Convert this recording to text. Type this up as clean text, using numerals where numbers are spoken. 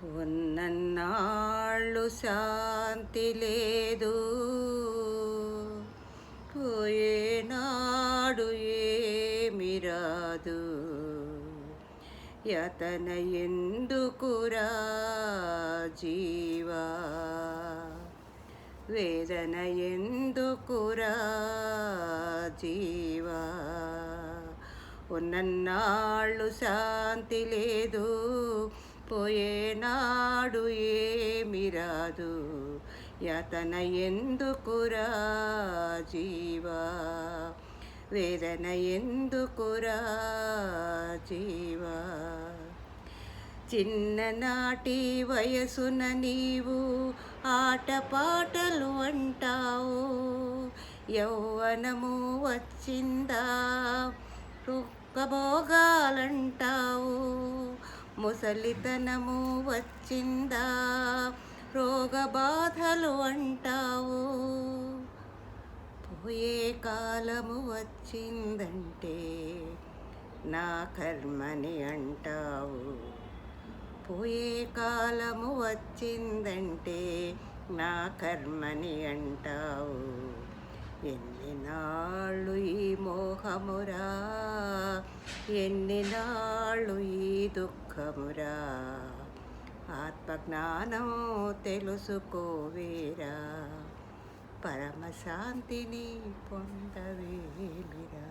ఉన్నన్నాళ్ళు శాంతి లేదు, పోయేనాడు ఏమి రాదు. యతన ఎందుకురా జీవా, వేదన ఎందుకురా జీవా. ఉన్నన్నాళ్ళు శాంతి లేదు, పోయేనాడు ఏమి రాదు. యతన ఎందుకురా జీవా, వేదన ఎందుకురా జీవా. చిన్ననాటి వయసున నీవు ఆటపాటలు అంటావు, యౌవనము వచ్చిందా రుక్కభోగాలంటావు. ముసలితనము వచ్చిందా రోగబాధలు అంటావు. పోయే కాలము వచ్చిందంటే నా కర్మని అంటావు. పోయే కాలము వచ్చిందంటే నా కర్మని అంటావు. ఎన్ని నాళ్ళు ఈ మోహమురా, ఎన్ని నాళ్ళు ఈ దుఃఖమురా. ఆత్మజ్ఞానం తెలుసుకోవేరా, పరమశాంతిని పొందవేమిరా.